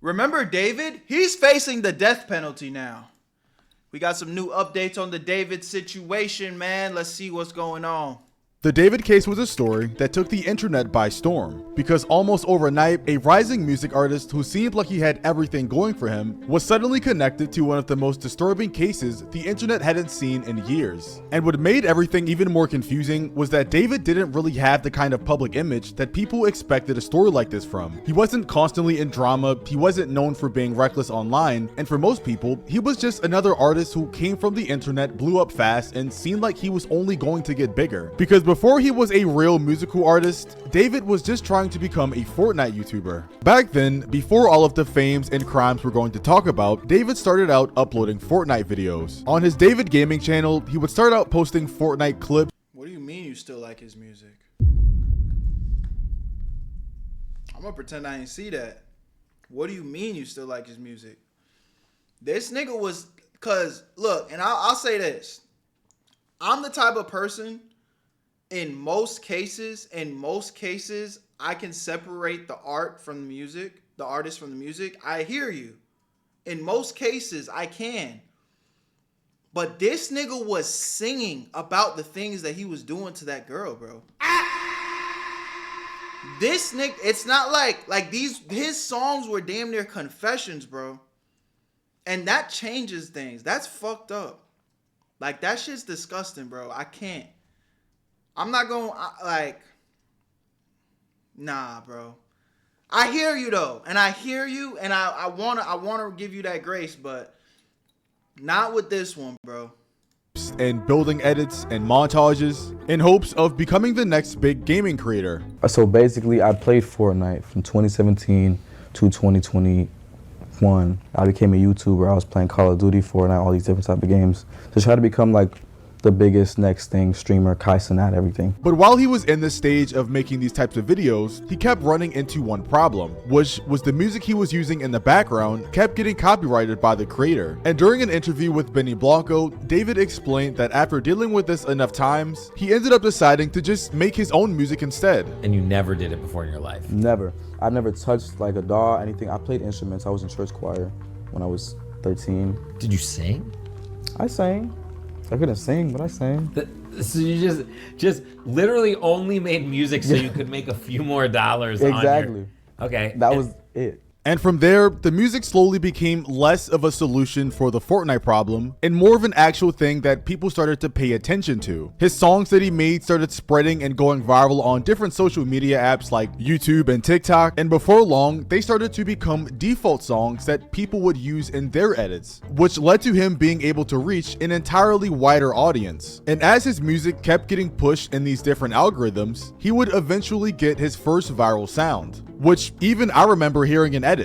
Remember David? He's facing the death penalty now. We got some new updates on the David situation, man. Let's see what's going on. The David case was a story that took the internet by storm, because almost overnight, a rising music artist who seemed like he had everything going for him was suddenly connected to one of the most disturbing cases the internet hadn't seen in years. And what made everything even more confusing was that David didn't really have the kind of public image that people expected a story like this from. He wasn't constantly in drama, he wasn't known for being reckless online, and for most people, he was just another artist who came from the internet, blew up fast, and seemed like he was only going to get bigger. Because before he was a real musical artist, David was just trying to become a Fortnite YouTuber. Back then, before all of the fames and crimes we're going to talk about, David started out uploading Fortnite videos. On his David Gaming channel, he would start out posting Fortnite clips. What do you mean you still like his music? I'm gonna pretend I didn't see that. What do you mean you still like his music? This nigga was, cause look, and I'll say this. I'm the type of person, in most cases, I can separate the art from the music, the artist from the music. I hear you. In most cases, I can. But this nigga was singing about the things that he was doing to that girl, bro. This nigga, it's not like his songs were damn near confessions, bro. And that changes things. That's fucked up. Like, that shit's disgusting, bro. I can't. I'm not going to, nah, bro. I hear you though, and I hear you, and I wanna give you that grace, but not with this one, bro. And building edits and montages in hopes of becoming the next big gaming creator. So basically, I played Fortnite from 2017 to 2021. I became a YouTuber. I was playing Call of Duty, Fortnite, all these different type of games to try to become like the biggest next thing, streamer, Kai Cenat, everything. But while he was in this stage of making these types of videos, he kept running into one problem, which was the music he was using in the background kept getting copyrighted by the creator. And during an interview with Benny Blanco, David explained that after dealing with this enough times, he ended up deciding to just make his own music instead. And you never did it before in your life? Never. I've never touched like a DAW, anything. I played instruments. I was in church choir when I was 13. Did you sing? I sang. I couldn't sing, but I sang. So you just literally only made music so you could make a few more dollars. Exactly. Okay. That was it. And from there, the music slowly became less of a solution for the Fortnite problem and more of an actual thing that people started to pay attention to. His songs that he made started spreading and going viral on different social media apps like YouTube and TikTok, and before long, they started to become default songs that people would use in their edits, which led to him being able to reach an entirely wider audience. And as his music kept getting pushed in these different algorithms, he would eventually get his first viral sound, which even I remember hearing in edits.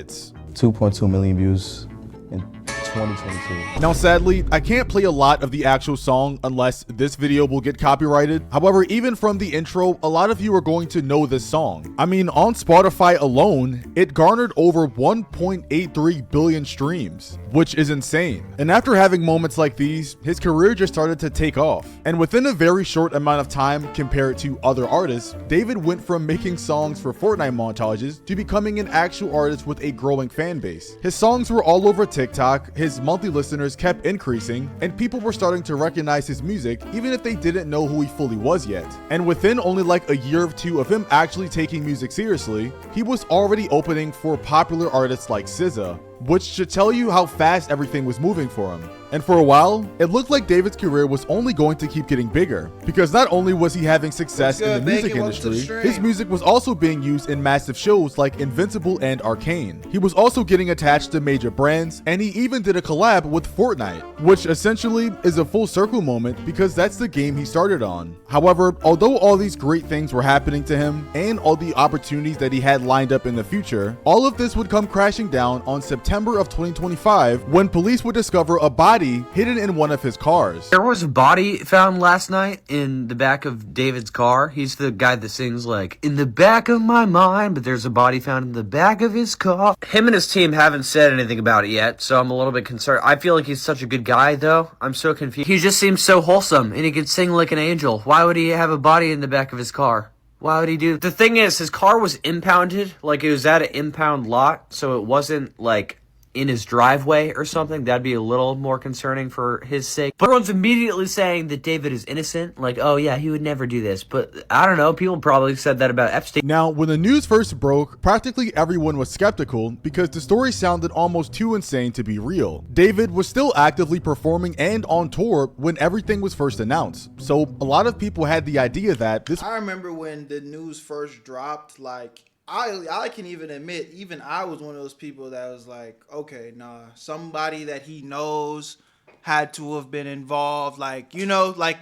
2.2 million views in 2022. Now sadly, I can't play a lot of the actual song unless this video will get copyrighted. However, even from the intro, a lot of you are going to know this song. I mean, on Spotify alone, it garnered over 1.83 billion streams, which is insane. And after having moments like these, his career just started to take off. And within a very short amount of time compared to other artists, David went from making songs for Fortnite montages to becoming an actual artist with a growing fan base. His songs were all over TikTok, his monthly listeners kept increasing, and people were starting to recognize his music even if they didn't know who he fully was yet. And within only like a year or two of him actually taking music seriously, he was already opening for popular artists like SZA, which should tell you how fast everything was moving for him. And for a while, it looked like David's career was only going to keep getting bigger, because not only was he having success in the music industry, his music was also being used in massive shows like Invincible and Arcane. He was also getting attached to major brands, and he even did a collab with Fortnite, which essentially is a full circle moment because that's the game he started on. However, although all these great things were happening to him and all the opportunities that he had lined up in the future, all of this would come crashing down on September of 2025 when police would discover a body hidden in one of his cars. There was a body found last night in the back of David's car. He's the guy that sings like, "In the back of my mind," but there's a body found in the back of his car. Him and his team haven't said anything about it yet, so I'm a little bit concerned. I feel like he's such a good guy, though. I'm so confused. He just seems so wholesome, and he could sing like an angel. Why would he have a body in the back of his car? Why would he do? The thing is, his car was impounded. Like, it was at an impound lot, so it wasn't, like, in his driveway or something. That'd be a little more concerning for his sake. But everyone's immediately saying that David is innocent. Like, oh, yeah, he would never do this. But I don't know. People probably said that about Epstein. Now, when the news first broke, practically everyone was skeptical because the story sounded almost too insane to be real. David was still actively performing and on tour when everything was first announced. So a lot of people had the idea that this... I remember when the news first dropped, like, I can even admit, even I was one of those people that was like, okay, nah, somebody that he knows had to have been involved. Like, you know, like,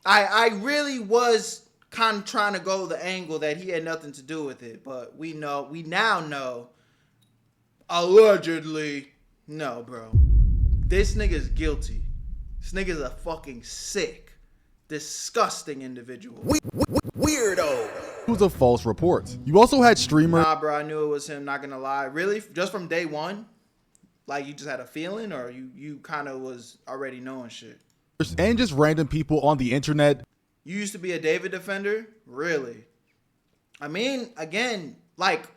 I really was kind of trying to go the angle that he had nothing to do with it. But we now know, allegedly, no, bro. This nigga's guilty. This nigga's a fucking sick, disgusting individual. Weirdo. It was a false report. You also had streamer... Nah, bro, I knew it was him, not gonna lie. Really? Just from day one? Like, you just had a feeling, or you kind of was already knowing shit? And just random people on the internet. You used to be a David defender? Really? I mean, again, like,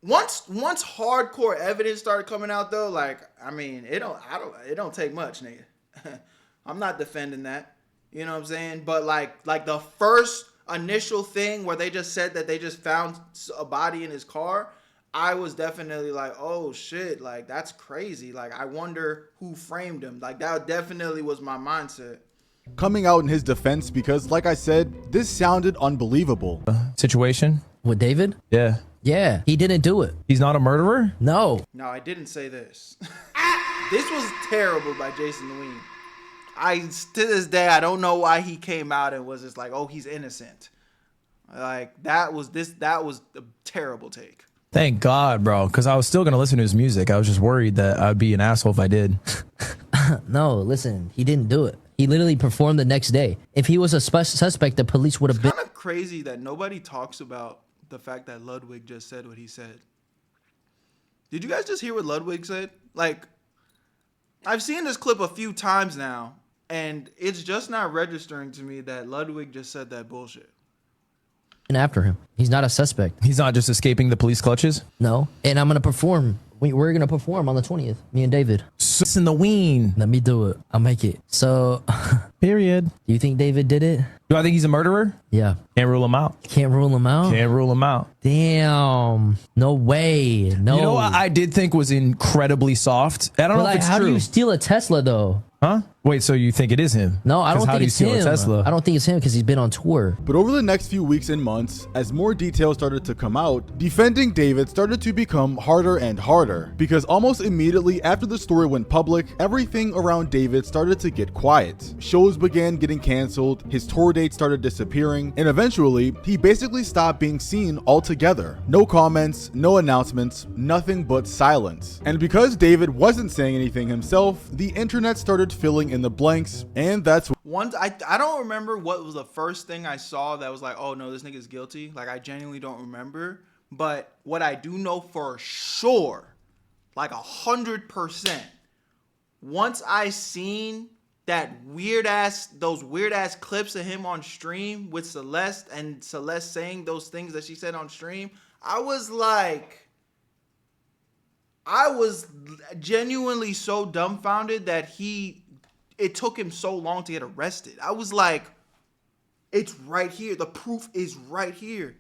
once hardcore evidence started coming out, though, like, I mean, it don't take much, nigga. I'm not defending that. You know what I'm saying? But like the first initial thing where they just said that they just found a body in his car, I was definitely like, oh shit, like that's crazy. Like, I wonder who framed him. Like, that definitely was my mindset. Coming out in his defense because, like I said, this sounded unbelievable. Situation with David? Yeah. Yeah, he didn't do it. He's not a murderer? No. No, I didn't say this. This was terrible by Jason Ween. To this day, I don't know why he came out and was just like, oh, he's innocent. Like, that was a terrible take. Thank God, bro, because I was still going to listen to his music. I was just worried that I'd be an asshole if I did. No, listen, he didn't do it. He literally performed the next day. If he was a suspect, the police would have been... It's kind of crazy that nobody talks about the fact that Ludwig just said what he said. Did you guys just hear what Ludwig said? Like, I've seen this clip a few times now, and it's just not registering to me that Ludwig just said that bullshit. And after him. He's not a suspect. He's not just escaping the police clutches? No. And I'm going to perform. We're going to perform on the 20th. Me and David. In the ween. Let me do it. I'll make it. So. Period. Do you think David did it? Do I think he's a murderer? Yeah. Can't rule him out. Can't rule him out? Can't rule him out. Damn. No way. No. You know what I did think was incredibly soft? I don't know if it's how true. do you steal a Tesla, though? Huh? Wait, so you think it is him? No, I don't think it's him. Tesla? I don't think it's him because he's been on tour. But over the next few weeks and months, as more details started to come out, defending David started to become harder and harder. Because almost immediately after the story went public, everything around David started to get quiet. Shows began getting canceled, his tour dates started disappearing, and eventually, he basically stopped being seen altogether. No comments, no announcements, nothing but silence. And because David wasn't saying anything himself, the internet started filling in the blanks, and that's Once I don't remember what was the first thing I saw that was like, oh no, this nigga's guilty. Like, I genuinely don't remember. But what I do know for sure, like 100%, once I seen those weird ass clips of him on stream with Celeste and Celeste saying those things that she said on stream, I was genuinely so dumbfounded that it took him so long to get arrested. I was like, it's right here. The proof is right here.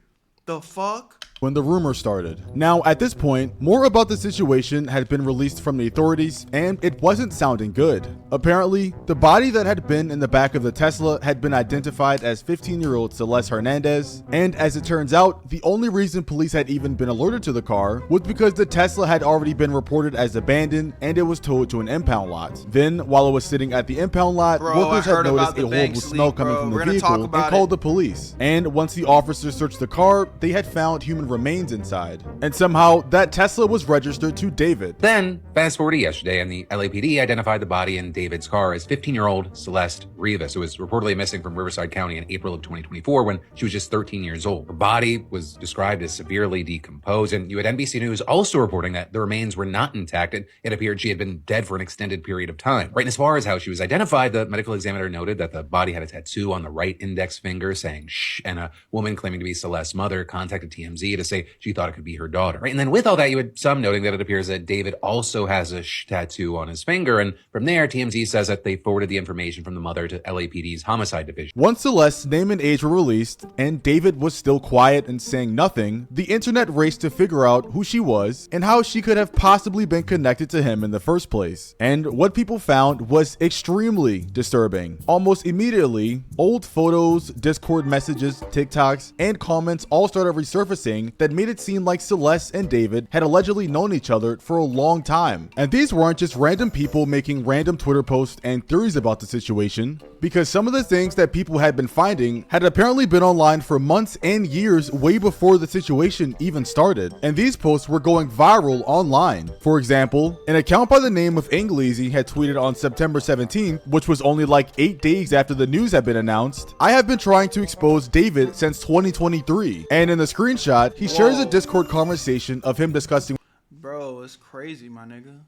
The fuck? when the rumor started. Now, at this point, more about the situation had been released from the authorities, and it wasn't sounding good. Apparently, the body that had been in the back of the Tesla had been identified as 15-year-old Celeste Hernandez, and as it turns out, the only reason police had even been alerted to the car was because the Tesla had already been reported as abandoned and it was towed to an impound lot. Then, while it was sitting at the impound lot, workers had noticed a horrible smell coming from the vehicle and called the police. And once the officers searched the car, they had found human remains inside. And somehow that Tesla was registered to David. Then, fast forward to yesterday, and the LAPD identified the body in David's car as 15-year-old Celeste Rivas, who was reportedly missing from Riverside County in April of 2024 when she was just 13 years old. Her body was described as severely decomposed, and you had NBC News also reporting that the remains were not intact, and it appeared she had been dead for an extended period of time. Right, and as far as how she was identified, the medical examiner noted that the body had a tattoo on the right index finger saying shh, and a woman claiming to be Celeste's mother contacted TMZ to say she thought it could be her daughter. Right, and then with all that, you had some noting that it appears that David also has a shh tattoo on his finger, and from there, TMZ says that they forwarded the information from the mother to LAPD's homicide division. Once Celeste's name and age were released, and David was still quiet and saying nothing, the internet raced to figure out who she was and how she could have possibly been connected to him in the first place. And what people found was extremely disturbing. Almost immediately, old photos, Discord messages, TikToks, and comments all started resurfacing that made it seem like Celeste and David had allegedly known each other for a long time. And these weren't just random people making random Twitter posts and theories about the situation, because some of the things that people had been finding had apparently been online for months and years way before the situation even started. And these posts were going viral online. For example, an account by the name of Ingleezy had tweeted on September 17th, which was only like 8 days after the news had been announced, "I have been trying to expose David since 2023. And in the screenshot, he shares a Discord conversation of him discussing. Bro, it's crazy, my nigga.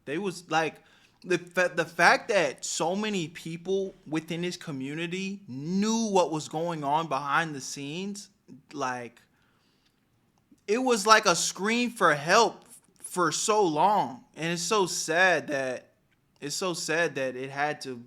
They was like, the fact that so many people within this community knew what was going on behind the scenes, like, it was like a scream for help for so long. And it's so sad that it had to,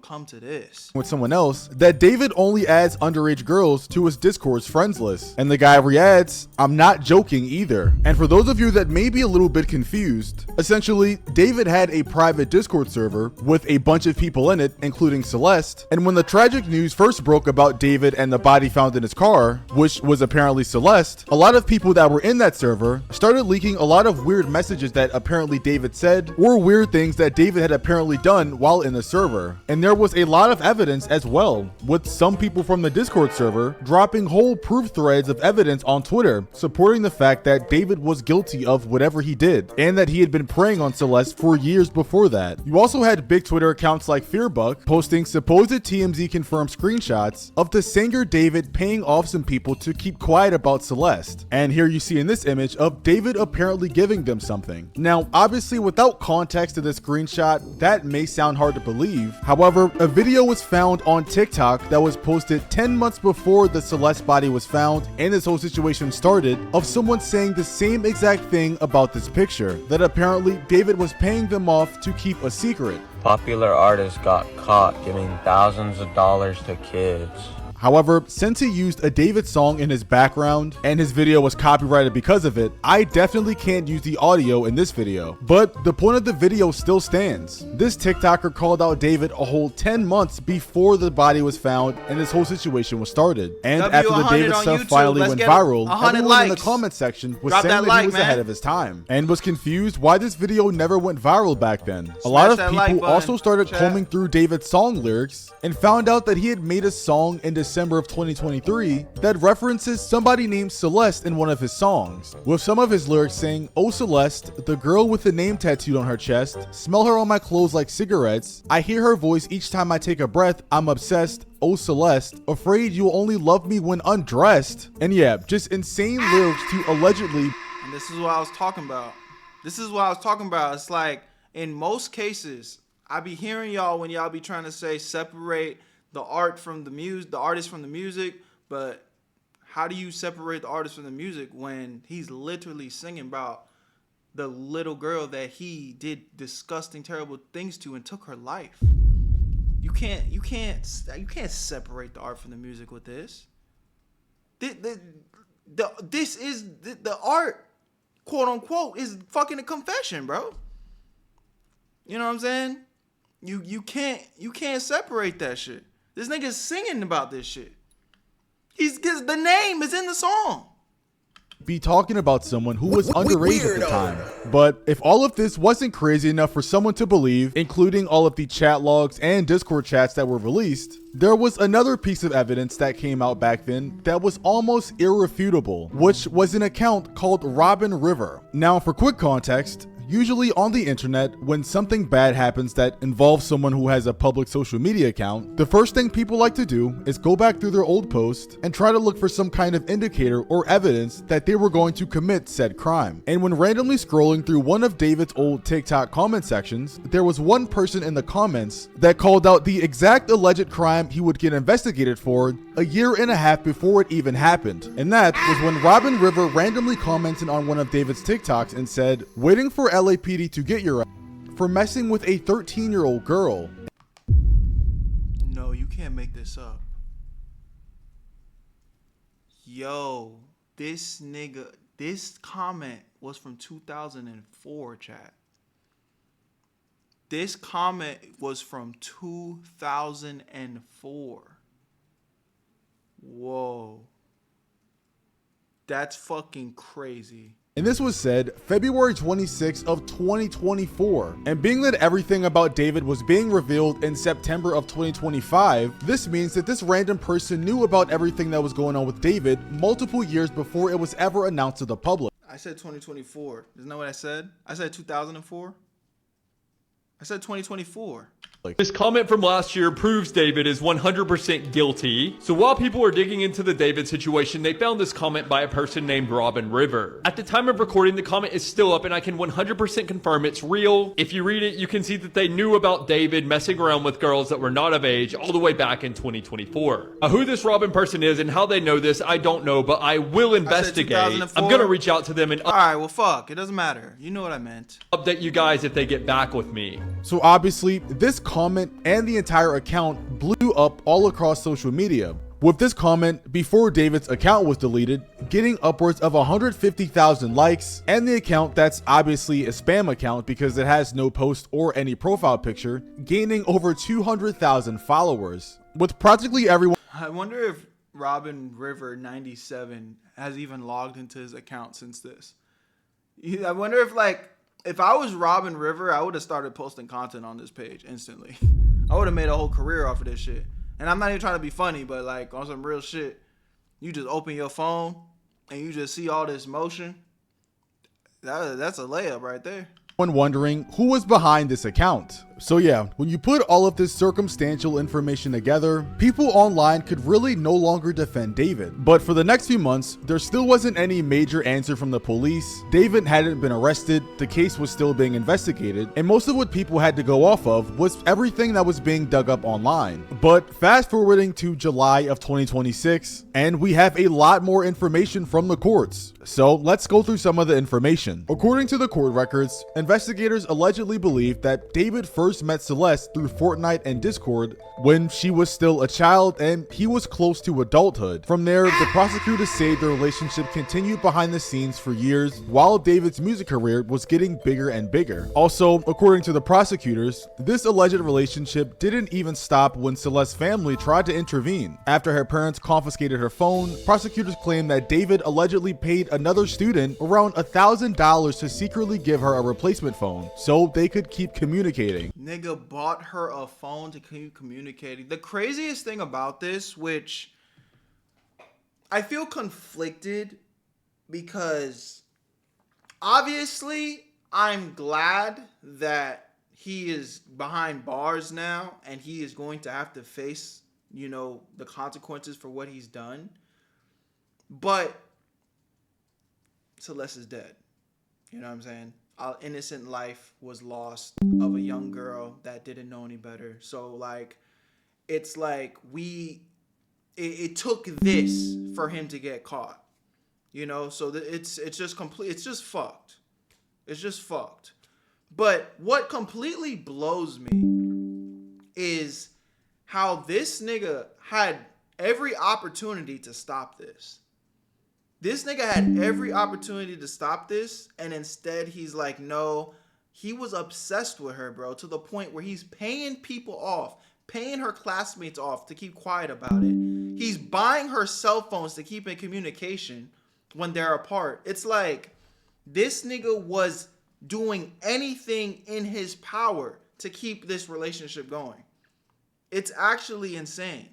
come to this. With someone else, that David only adds underage girls to his Discord's friends list. And the guy re-adds, "I'm not joking either." And for those of you that may be a little bit confused, essentially, David had a private Discord server with a bunch of people in it, including Celeste. And when the tragic news first broke about David and the body found in his car, which was apparently Celeste, a lot of people that were in that server started leaking a lot of weird messages that apparently David said, or weird things that David had apparently done while in the server. And there was a lot of evidence as well, with some people from the Discord server dropping whole proof threads of evidence on Twitter supporting the fact that David was guilty of whatever he did, and that he had been preying on Celeste for years before that. You also had big Twitter accounts like Fearbuck posting supposed TMZ confirmed screenshots of the singer David paying off some people to keep quiet about Celeste. And here you see in this image of David apparently giving them something. Now, obviously without context to this screenshot, that may sound hard to believe. However, a video was found on TikTok that was posted 10 months before the Celeste body was found and this whole situation started, of someone saying the same exact thing about this picture, that apparently David was paying them off to keep a secret. Popular artists got caught giving thousands of dollars to kids. However, since he used a David song in his background and his video was copyrighted because of it, I definitely can't use the audio in this video. But the point of the video still stands. This TikToker called out David a whole 10 months before the body was found and this whole situation was started. And after the David stuff finally went viral, everyone in the comment section was saying that he was ahead of his time and was confused why this video never went viral back then. A lot of people also started combing through David's song lyrics and found out that he had made a song in December of 2023 that references somebody named Celeste in one of his songs, with some of his lyrics saying, "Oh Celeste, the girl with the name tattooed on her chest, smell her on my clothes like cigarettes, I hear her voice each time I take a breath, I'm obsessed, oh Celeste, afraid you'll only love me when undressed." And yeah, just insane lyrics to allegedly. And this is what I was talking about. It's like, in most cases, I be hearing y'all when y'all be trying to say separate the art from the music, the artist from the music, but how do you separate the artist from the music when he's literally singing about the little girl that he did disgusting, terrible things to and took her life? You can't separate the art from the music with this. This is the art, quote unquote, is fucking a confession, bro. You know what I'm saying? You can't separate that shit. This nigga's singing about this shit. The name is in the song. be talking about someone who was underage at the time. But if all of this wasn't crazy enough for someone to believe, including all of the chat logs and Discord chats that were released, there was another piece of evidence that came out back then that was almost irrefutable, which was an account called Robin River. Now, for quick context, usually on the internet, when something bad happens that involves someone who has a public social media account, the first thing people like to do is go back through their old posts and try to look for some kind of indicator or evidence that they were going to commit said crime. And when randomly scrolling through one of David's old TikTok comment sections, there was one person in the comments that called out the exact alleged crime he would get investigated for a year and a half before it even happened. And that was when Robin River randomly commented on one of David's TikToks and said, "Waiting for LAPD to get your ass for messing with a 13-year-old girl." No, you can't make this up. Yo, this nigga, this comment was from 2004, chat. This comment was from 2004. Whoa. That's fucking crazy. And this was said February 26th of 2024. And being that everything about David was being revealed in September of 2025, this means that this random person knew about everything that was going on with David multiple years before it was ever announced to the public. I said 2024. Isn't that what I said? I said 2004. I said 2024. This comment from last year proves David is 100% guilty. So while people were digging into the David situation, they found this comment by a person named Robin River. At the time of recording, the comment is still up and I can 100% confirm it's real. If you read it, you can see that they knew about David messing around with girls that were not of age all the way back in 2024. Who this Robin person is and how they know this, I don't know, but I will investigate. I'm gonna reach out to them and alright, well fuck, it doesn't matter. You know what I meant. Update you guys if they get back with me. So obviously, this comment and the entire account blew up all across social media, with this comment before David's account was deleted getting upwards of 150,000 likes, and the account that's obviously a spam account because it has no post or any profile picture gaining over 200,000 followers, with practically everyone. I wonder if Robin River 97 has even logged into his account since this. I wonder if, like, if I was Robin River, I would have started posting content on this page instantly. I would have made a whole career off of this shit. And I'm not even trying to be funny, but like on some real shit, you just open your phone and you just see all this motion. That's a layup right there. Wondering who was behind this account. So yeah, when you put all of this circumstantial information together, people online could really no longer defend David. But for the next few months, there still wasn't any major answer from the police. David hadn't been arrested, the case was still being investigated, and most of what people had to go off of was everything that was being dug up online. But fast forwarding to July of 2026, and we have a lot more information from the courts. So let's go through some of the information. According to the court records, investigators allegedly believe that David first met Celeste through Fortnite and Discord when she was still a child and he was close to adulthood. From there, the prosecutors say the relationship continued behind the scenes for years while David's music career was getting bigger and bigger. Also, according to the prosecutors, this alleged relationship didn't even stop when Celeste's family tried to intervene. After her parents confiscated her phone, prosecutors claim that David allegedly paid another student around $1,000 to secretly give her a replacement phone so they could keep communicating. Nigga bought her a phone to keep communicating. The craziest thing about this, which I feel conflicted because obviously I'm glad that he is behind bars now and he is going to have to face, you know, the consequences for what he's done. But Celeste is dead. You know what I'm saying? Our innocent life was lost of a young girl that didn't know any better. So like, it's like it took this for him to get caught, you know? So it's just complete. It's just fucked. It's just fucked. But what completely blows me is how this nigga had every opportunity to stop this. This nigga had every opportunity to stop this, and instead he's like, no. He was obsessed with her, bro, to the point where he's paying people off, paying her classmates off to keep quiet about it. He's buying her cell phones to keep in communication when they're apart. It's like this nigga was doing anything in his power to keep this relationship going. It's actually insane.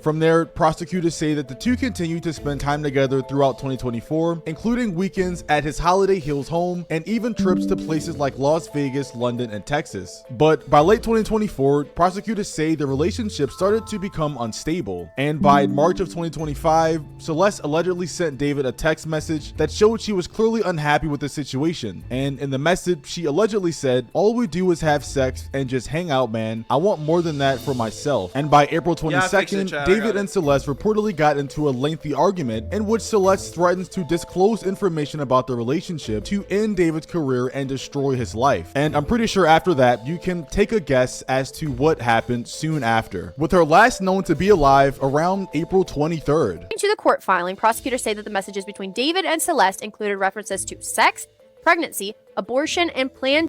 From there, prosecutors say that the two continued to spend time together throughout 2024, including weekends at his Holiday Hills home and even trips to places like Las Vegas, London, and Texas. But by late 2024, prosecutors say the relationship started to become unstable. And by March of 2025, Celeste allegedly sent David a text message that showed she was clearly unhappy with the situation. And in the message, she allegedly said, "All we do is have sex and just hang out, man. I want more than that for myself." And by April 22nd, David and Celeste reportedly got into a lengthy argument in which Celeste threatens to disclose information about the relationship to end David's career and destroy his life. And I'm pretty sure after that, you can take a guess as to what happened soon after, with her last known to be alive around April 23rd. To the court filing, prosecutors say that the messages between David and Celeste included references to sex, pregnancy, abortion, and planned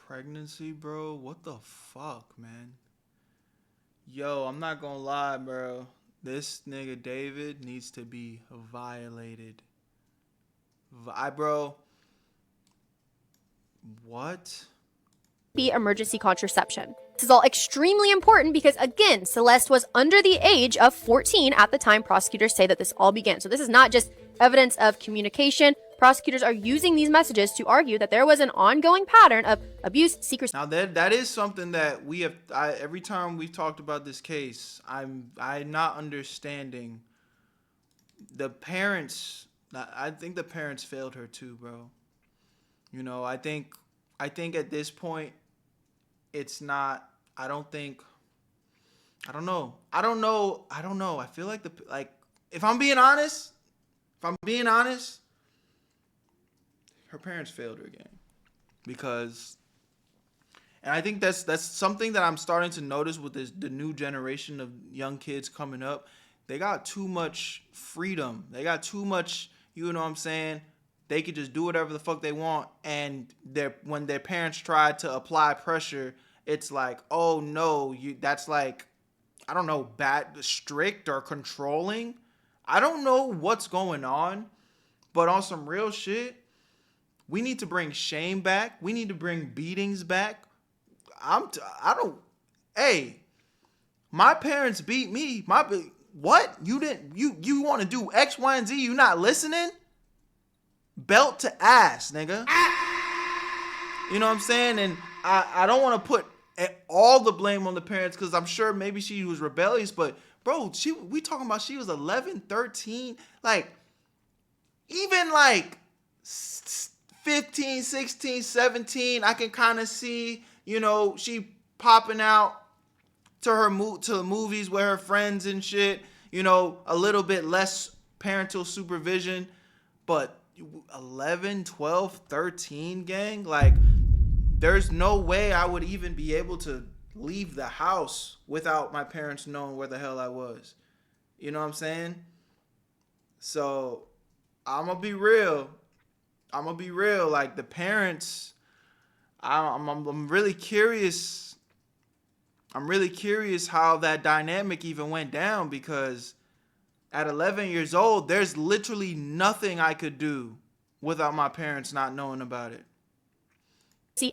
Pregnancy, bro? What the fuck, man? Yo, I'm not gonna lie, bro. This nigga David needs to be violated. Bro. What? be emergency contraception. This is all extremely important because, again, Celeste was under the age of 14 at the time prosecutors say that this all began. So this is not just evidence of communication. Prosecutors are using these messages to argue that there was an ongoing pattern of abuse, secrecy. Now that is something that we have. Every time we've talked about this case, I'm not understanding the parents. I think the parents failed her too, bro. You know, I think at this point, it's not. I don't know. I feel like if I'm being honest, her parents failed her again, because, and I think that's something that I'm starting to notice with the new generation of young kids coming up. They got too much freedom. They got too much, you know what I'm saying? They could just do whatever the fuck they want, and when their parents try to apply pressure, it's like, oh no, that's like, I don't know, strict or controlling. I don't know what's going on, but on some real shit, we need to bring shame back. We need to bring beatings back. Hey, my parents beat me. What? You want to do X, Y, and Z? You not listening? Belt to ass, nigga. You know what I'm saying? And I don't want to put all the blame on the parents, because I'm sure maybe she was rebellious, but bro, we talking about she was 11, 13, like even like 15, 16, 17, I can kind of see, you know, she popping out to the movies with her friends and shit, you know, a little bit less parental supervision, but 11, 12, 13, gang, like there's no way I would even be able to leave the house without my parents knowing where the hell I was. You know what I'm saying? So I'm gonna be real. Like the parents, I'm really curious. I'm really curious how that dynamic even went down, because at 11 years old, there's literally nothing I could do without my parents not knowing about it.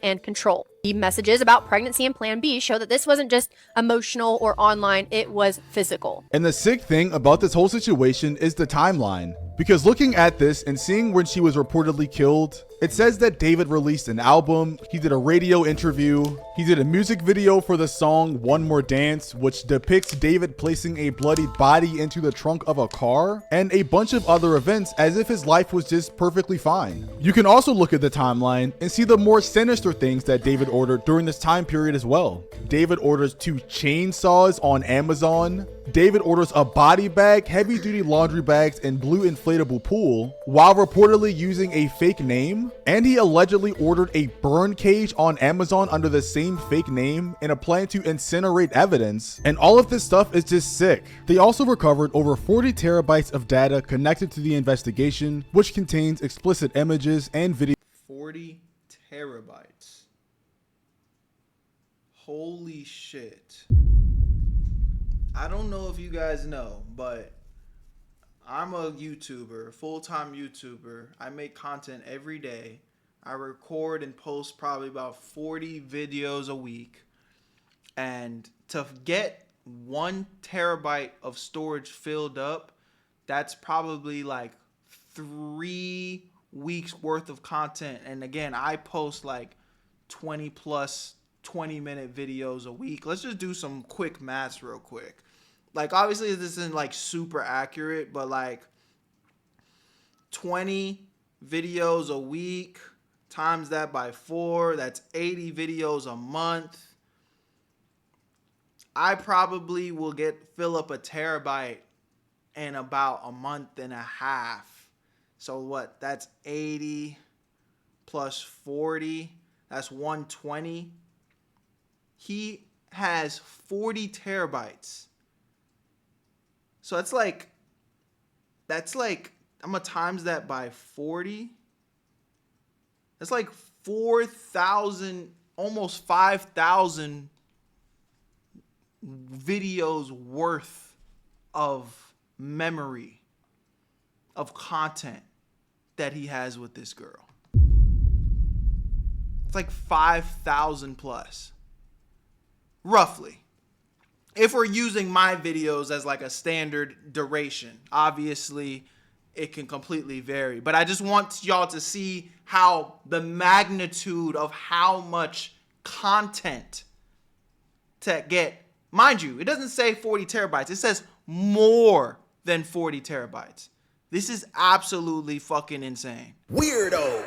And control. The messages about pregnancy and Plan B show that this wasn't just emotional or online, it was physical. And the sick thing about this whole situation is the timeline. Because looking at this and seeing when she was reportedly killed, it says that David released an album, he did a radio interview, he did a music video for the song One More Dance, which depicts David placing a bloodied body into the trunk of a car, and a bunch of other events as if his life was just perfectly fine. You can also look at the timeline and see the more sinister things that David ordered during this time period as well. David orders 2 chainsaws on Amazon. David orders a body bag, heavy duty laundry bags, and blue inflatable pool, while reportedly using a fake name. And he allegedly ordered a burn cage on Amazon under the same fake name in a plan to incinerate evidence. And all of this stuff is just sick. They also recovered over 40 terabytes of data connected to the investigation, which contains explicit images and video. 40 terabytes. Holy shit. I don't know if you guys know, but I'm a YouTuber, full-time YouTuber. I make content every day. I record and post probably about 40 videos a week. And to get 1 terabyte of storage filled up, that's probably like 3 weeks worth of content. And again, I post like 20 plus 20-minute videos a week. Let's just do some quick maths real quick. Like, obviously this isn't like super accurate, but like 20 videos a week times that by 4, that's 80 videos a month. I probably will fill up a terabyte in about a month and a half. So what? That's 80 plus 40. That's 120. He has 40 terabytes. So that's like, I'm going to times that by 40. That's like 4,000, almost 5,000 videos worth of memory, of content that he has with this girl. It's like 5,000 plus, roughly. If we're using my videos as like a standard duration, obviously it can completely vary. But I just want y'all to see how the magnitude of how much content to get. Mind you, it doesn't say 40 terabytes. It says more than 40 terabytes. This is absolutely fucking insane. Weirdo.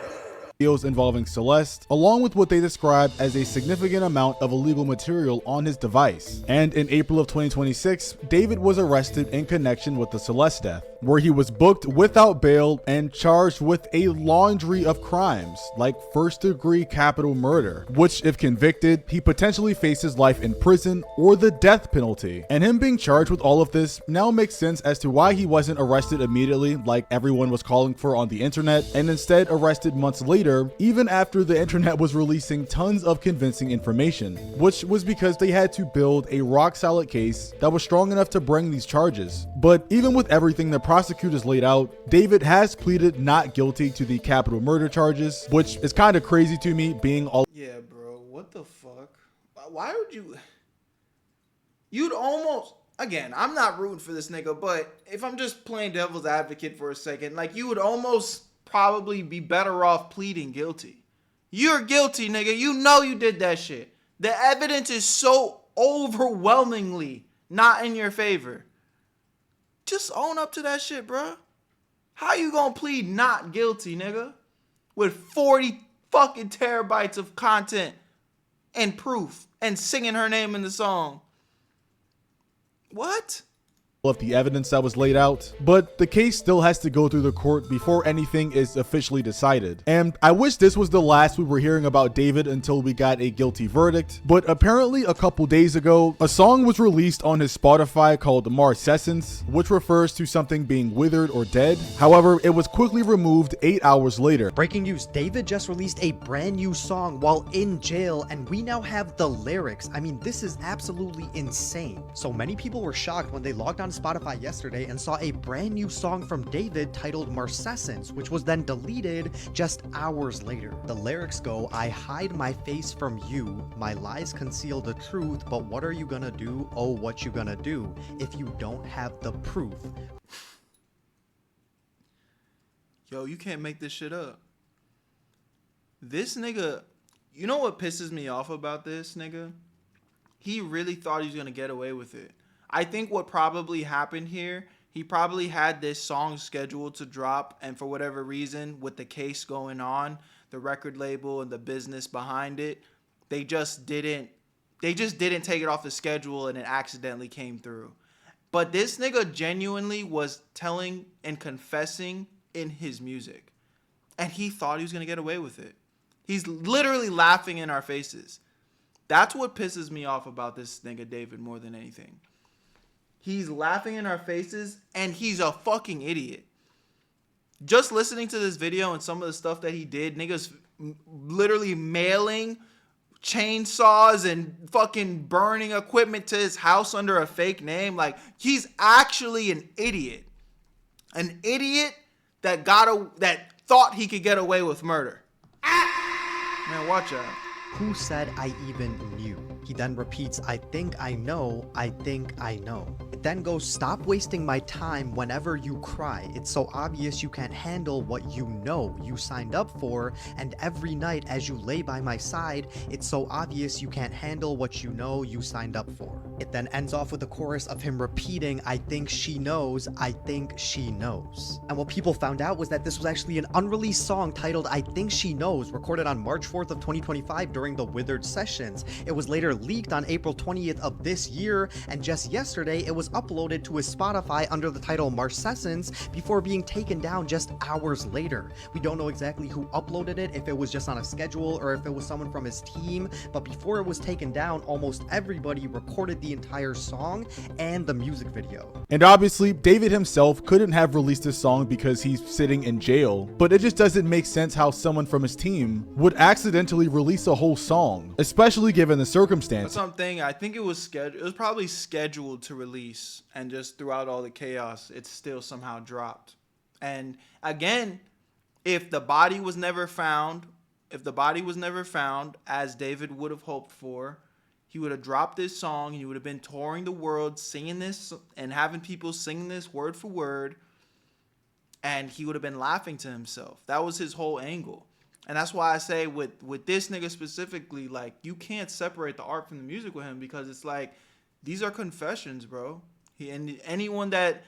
Videos involving Celeste, along with what they describe as a significant amount of illegal material on his device. And in April of 2026, David was arrested in connection with the Celeste death, where he was booked without bail and charged with a laundry of crimes, like first-degree capital murder, which, if convicted, he potentially faces life in prison or the death penalty. And him being charged with all of this now makes sense as to why he wasn't arrested immediately like everyone was calling for on the internet, and instead arrested months later, even after the internet was releasing tons of convincing information, which was because they had to build a rock-solid case that was strong enough to bring these charges. But even with everything the prosecutors laid out, David has pleaded not guilty to the capital murder charges, which is kind of crazy to me, being all— Yeah, bro, what the fuck? Why would you? You'd almost, again, I'm not rooting for this nigga, but if I'm just playing devil's advocate for a second, like, you would almost probably be better off pleading guilty. You're guilty, nigga. You know you did that shit. The evidence is so overwhelmingly not in your favor. Just own up to that shit, bro. How you gonna plead not guilty, nigga? With 40 fucking terabytes of content and proof and singing her name in the song. What? of the evidence that was laid out, but the case still has to go through the court before anything is officially decided. And I wish this was the last we were hearing about David until we got a guilty verdict, but apparently a couple days ago, a song was released on his Spotify called Marcescence, which refers to something being withered or dead. However, it was quickly removed 8 hours later. Breaking news, David just released a brand new song while in jail, and we now have the lyrics. I mean, this is absolutely insane. So many people were shocked when they logged on Spotify yesterday and saw a brand new song from David titled Marcescence, which was then deleted just hours later. The lyrics go, "I hide my face from you, my lies conceal the truth, but what are you gonna do? Oh, what you gonna do if you don't have the proof?" Yo, you can't make this shit up. This nigga, you know what pisses me off about this nigga? He really thought he was gonna get away with it. I think what probably happened here, he probably had this song scheduled to drop, and for whatever reason, with the case going on, the record label and the business behind it, they just didn't take it off the schedule, and it accidentally came through. But this nigga genuinely was telling and confessing in his music, and he thought he was gonna get away with it. He's literally laughing in our faces. That's what pisses me off about this nigga David more than anything. He's laughing in our faces, and he's a fucking idiot. Just listening to this video and some of the stuff that he did, niggas literally mailing chainsaws and fucking burning equipment to his house under a fake name. Like, he's actually an idiot. An idiot that thought he could get away with murder. Man, watch out. Who said I even knew? He then repeats, I think I know, I think I know. It then goes, stop wasting my time whenever you cry. It's so obvious you can't handle what you know you signed up for, and every night as you lay by my side, it's so obvious you can't handle what you know you signed up for. It then ends off with a chorus of him repeating, I think she knows, I think she knows. And what people found out was that this was actually an unreleased song titled I Think She Knows, recorded on March 4th of 2025 during the Withered sessions. It was later leaked on April 20th of this year, and just yesterday it was uploaded to his Spotify under the title Marcessins before being taken down just hours later. We don't know exactly who uploaded it, if it was just on a schedule or if it was someone from his team, but before it was taken down, almost everybody recorded the entire song and the music video. And obviously, David himself couldn't have released this song because he's sitting in jail, but it just doesn't make sense how someone from his team would accidentally release a whole song, especially given the circumstances. That's something I think it was scheduled. It was probably scheduled to release, and just throughout all the chaos, it still somehow dropped. And again, if the body was never found, as David would have hoped for, he would have dropped this song, and he would have been touring the world singing this and having people sing this word for word, and he would have been laughing to himself. That was his whole angle. And that's why I say with this nigga specifically, like, you can't separate the art from the music with him, because it's like, these are confessions, bro. And anyone that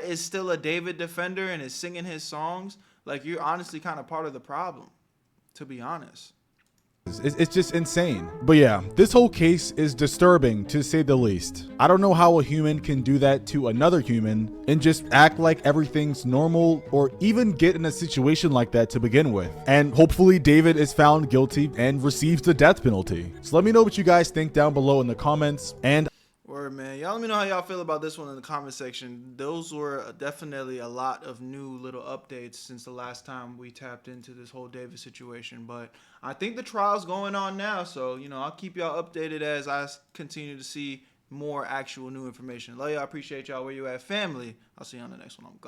is still a David defender and is singing his songs, like, you're honestly kind of part of the problem, to be honest. It's just insane. But yeah, this whole case is disturbing, to say the least. I don't know how a human can do that to another human and just act like everything's normal, or even get in a situation like that to begin with. And hopefully David is found guilty and receives the death penalty. So let me know what you guys think down below in the comments. And Word, man. Y'all let me know how y'all feel about this one in the comment section. Those were definitely a lot of new little updates since the last time we tapped into this whole David situation. But I think the trial's going on now, so, you know, I'll keep y'all updated as I continue to see more actual new information. Love y'all. Appreciate y'all. Where you at, family? I'll see you on the next one. I'm